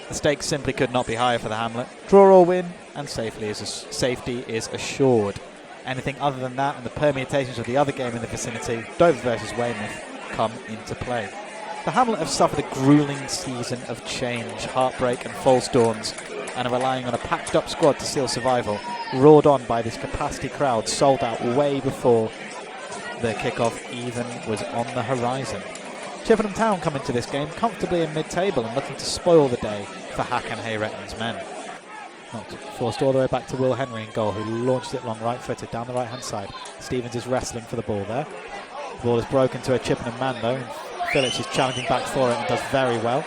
The stakes simply could not be higher for the Hamlet. Draw or win, and safety is assured. Anything other than that and the permutations of the other game in the vicinity, Dover versus Weymouth, come into play. The Hamlet have suffered a gruelling season of change, heartbreak and false dawns, and are relying on a patched up squad to seal survival, roared on by this capacity crowd sold out way before the kickoff even was on the horizon. Chippenham Town come into this game comfortably in mid-table and looking to spoil the day for Hack and Hayretton's men. Not forced all the way back to Will Henry in goal, who launched it long right-footed down the right-hand side. Stevens is wrestling for the ball there. The ball is broken to a Chippenham man though, and Phillips is challenging back for it and does very well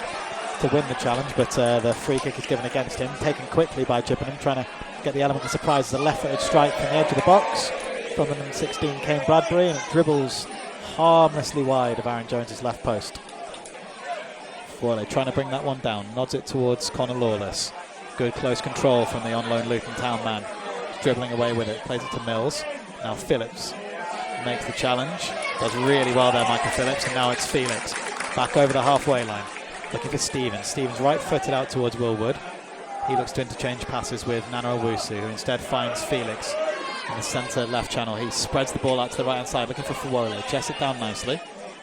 to win the challenge, but the free kick is given against him, taken quickly by Chippenham, trying to get the element of surprise as a left-footed strike from the edge of the box. From the number 16 Kane Bradbury, and it dribbles harmlessly wide of Aaron Jones's left post. Foyle trying to bring that one down, nods it towards Connor Lawless. Good close control from the on-loan Luton Town man. He's dribbling away with it, plays it to Mills. Now Phillips makes the challenge, does really well there, Michael Phillips, and now it's Felix back over the halfway line, looking for Stevens. Stevens right-footed out towards Will Wood. He looks to interchange passes with Nana Owusu, who instead finds Felix in the centre left channel. He spreads the ball out to the right hand side, looking for Fawole. Chests it down nicely.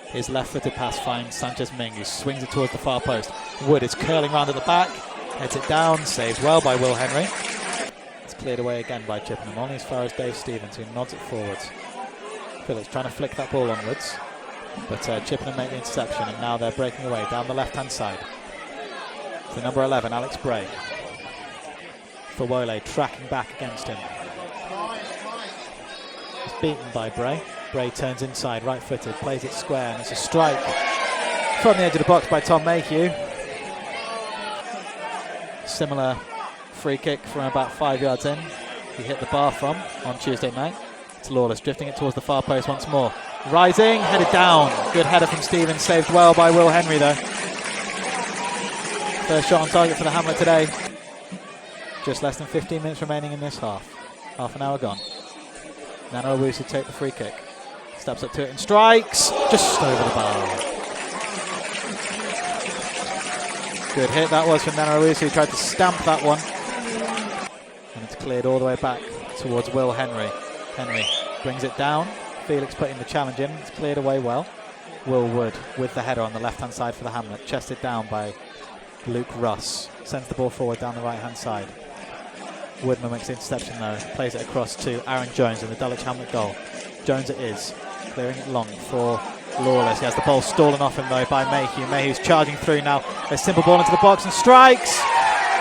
His left-footed pass finds Sanchez Ming, who swings it towards the far post. Wood is curling round at the back, heads it down, saved well by Will Henry. It's cleared away again by Chippenham, only as far as Dave Stevens, who nods it forwards. Phillips trying to flick that ball onwards, but Chippenham make the interception, and now they're breaking away down the left-hand side. To number 11, Alex Bray. Fawole tracking back against him. He's beaten by Bray. Bray turns inside, right-footed, plays it square, and it's a strike from the edge of the box by Tom Mayhew. Similar free kick from about 5 yards in. He hit the bar from on Tuesday night. It's Lawless drifting it towards the far post once more. Rising, headed down. Good header from Stevens, saved well by Will Henry though. First shot on target for the Hamlet today. Just less than 15 minutes remaining in this half. Half an hour gone. Nana Owusu take the free kick. Steps up to it and strikes just over the bar. Good hit that was from Nana Owusu, who tried to stamp that one. And it's cleared all the way back towards Will Henry. Henry brings it down. Felix putting the challenge in. It's cleared away well. Will Wood with the header on the left-hand side for the Hamlet. Chested down by Luke Russ. Sends the ball forward down the right-hand side. Woodman makes the interception though. Plays it across to Aaron Jones in the Dulwich Hamlet goal. Jones it is. Clearing it long for Lawless. He has the ball stolen off him though by Mayhew. Mayhew's charging through now. A simple ball into the box and strikes.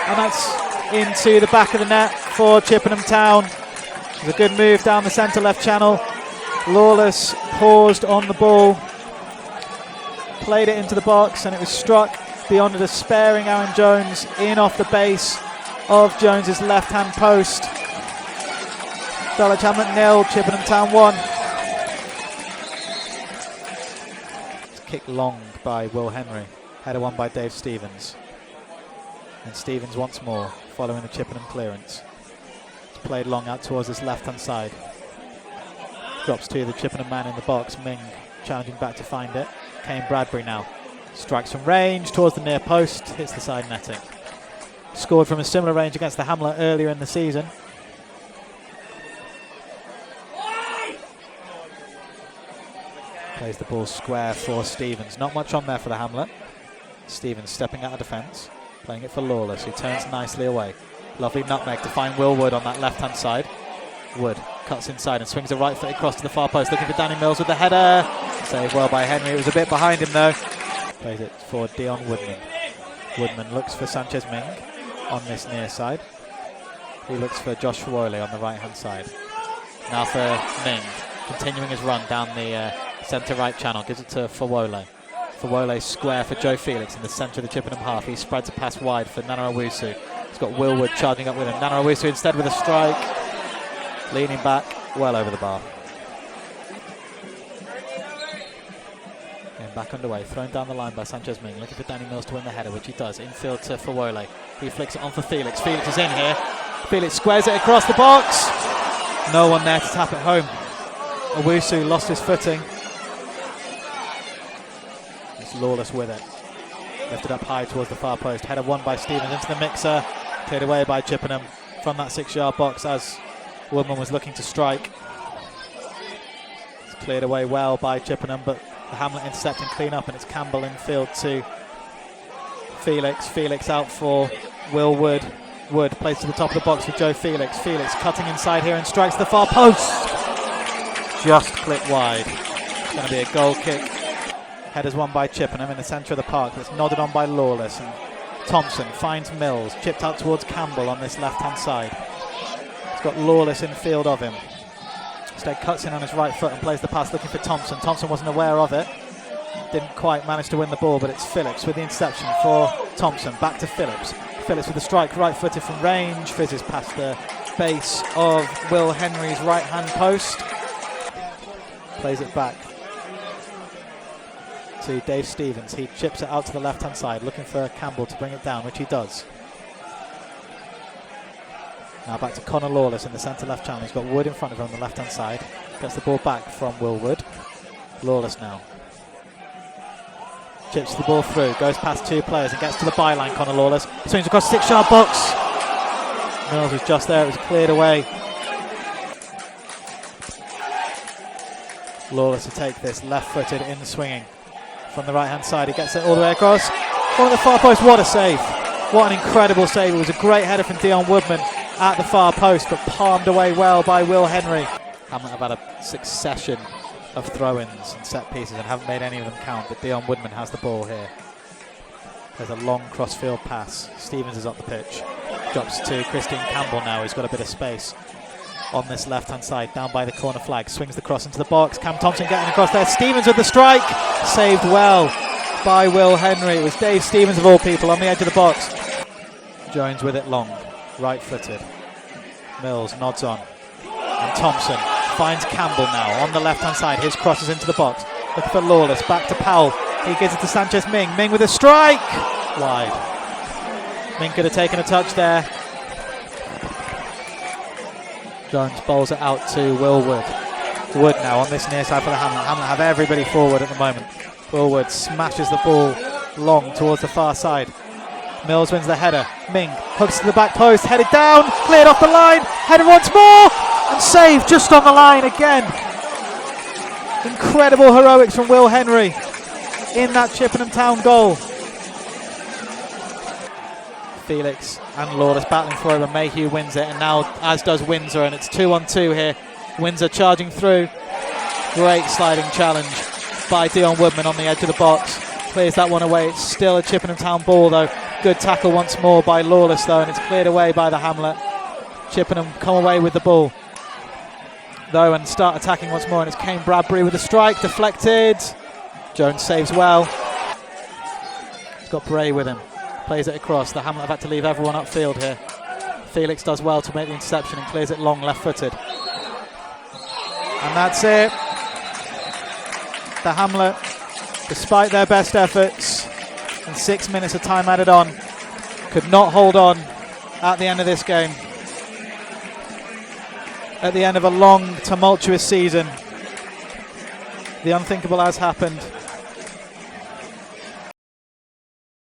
And that's into the back of the net for Chippenham Town. It's a good move down the centre left channel. Lawless paused on the ball. Played it into the box and it was struck beyond a despairing Aaron Jones in off the base of Jones's left-hand post. Dulwich Hamlet 0, Chippenham Town 1. It's kicked long by Will Henry. Header won by Dave Stevens. And Stevens once more, following the Chippenham clearance. It's played long out towards this left-hand side. Drops to the Chippenham man in the box. Ming challenging back to find it. Kane Bradbury now. Strikes from range towards the near post. Hits the side netting. Scored from a similar range against the Hamlet earlier in the season. Plays the ball square for Stevens. Not much on there for the Hamlet. Stevens stepping out of defence. Playing it for Lawless, who turns nicely away. Lovely nutmeg to find Will Wood on that left-hand side. Wood cuts inside and swings a right foot across to the far post, looking for Danny Mills with the header. Saved well by Henry. It was a bit behind him though. Plays it for Dion Woodman. Woodman looks for Sanchez Ming on this near side. He looks for Josh Fawole on the right-hand side. Now for Ming, continuing his run down the centre-right channel. Gives it to Fawole. Fawole square for Joe Felix in the centre of the Chippenham half. He spreads a pass wide for Nana Owusu. He's got Will Wood charging up with him. Nana Owusu instead with a strike. Leaning back, well over the bar. Getting back underway, thrown down the line by Sanchez Ming, looking for Danny Mills to win the header, which he does. Infield to Fawole. He flicks it on for Felix. Felix is in here. Felix squares it across the box. No one there to tap it home. Owusu lost his footing. It's Lawless with it. Lifted up high towards the far post. Header won by Stevens into the mixer. Cleared away by Chippenham from that 6-yard box as Woodman was looking to strike. It's cleared away well by Chippenham, but the Hamlet intercept and clean up, and it's Campbell in field to Felix. Felix out for Will Wood. Wood plays to the top of the box for Joe Felix. Felix cutting inside here and strikes the far post. Just clipped wide. It's going to be a goal kick. Headers won by Chippenham in the centre of the park. That's nodded on by Lawless. And Thompson finds Mills. Chipped out towards Campbell on this left-hand side. He's got Lawless in field of him. Instead cuts in on his right foot and plays the pass looking for Thompson. Thompson wasn't aware of it. Didn't quite manage to win the ball, but it's Phillips with the interception for Thompson. Back to Phillips. Phillips with the strike, right-footed from range. Fizzes past the base of Will Henry's right-hand post. Plays it back to Dave Stevens. He chips it out to the left-hand side, looking for Campbell to bring it down, which he does. Now back to Connor Lawless in the centre-left channel. He's got Wood in front of him on the left-hand side. Gets the ball back from Will Wood. Lawless now. Chips the ball through, goes past 2 players and gets to the byline. Connor Lawless swings across 6-yard box. Mills was just there, it was cleared away. Lawless to take this, left-footed in swinging from the right-hand side. He gets it all the way across. One of the far post, what a save. What an incredible save. It was a great header from Dion Woodman at the far post, but palmed away well by Will Henry. Hamlet have had a succession of throw-ins and set pieces and haven't made any of them count, but Dion Woodman has the ball here. There's a long cross-field pass. Stevens is up the pitch. Drops to Christian Campbell now. He's got a bit of space on this left-hand side, down by the corner flag. Swings the cross into the box. Cam Thompson getting across there. Stevens with the strike. Saved well by Will Henry. It was Dave Stevens of all people on the edge of the box. Jones with it long. Right-footed. Mills nods on. And Thompson finds Campbell now on the left-hand side. His crosses into the box. Looking for Lawless. Back to Powell. He gives it to Sanchez Ming. Ming with a strike. Wide. Ming could have taken a touch there. Jones bowls it out to Will Wood. Wood now on this near side for the Hamlet. Hamlet have everybody forward at the moment. Will Wood smashes the ball long towards the far side. Mills wins the header. Ming hooks to the back post. Headed down. Cleared off the line. Headed once more. And saved just on the line again. Incredible heroics from Will Henry in that Chippenham Town goal. Felix and Lawless battling for it, but Mayhew wins it, and now as does Windsor, and it's 2-on-2 here. Windsor charging through. Great sliding challenge by Dion Woodman on the edge of the box. Clears that one away. It's still a Chippenham Town ball though. Good tackle once more by Lawless though, and it's cleared away by the Hamlet. Chippenham come away with the ball though and start attacking once more, and it's Kane Bradbury with a strike, deflected. Jones saves well. He's got Bray with him. Plays it across. The Hamlet have had to leave everyone upfield here. Felix does well to make the interception and clears it long, left-footed. And that's it. The Hamlet, despite their best efforts and 6 minutes of time added on, could not hold on at the end of this game. At the end of a long, tumultuous season, the unthinkable has happened.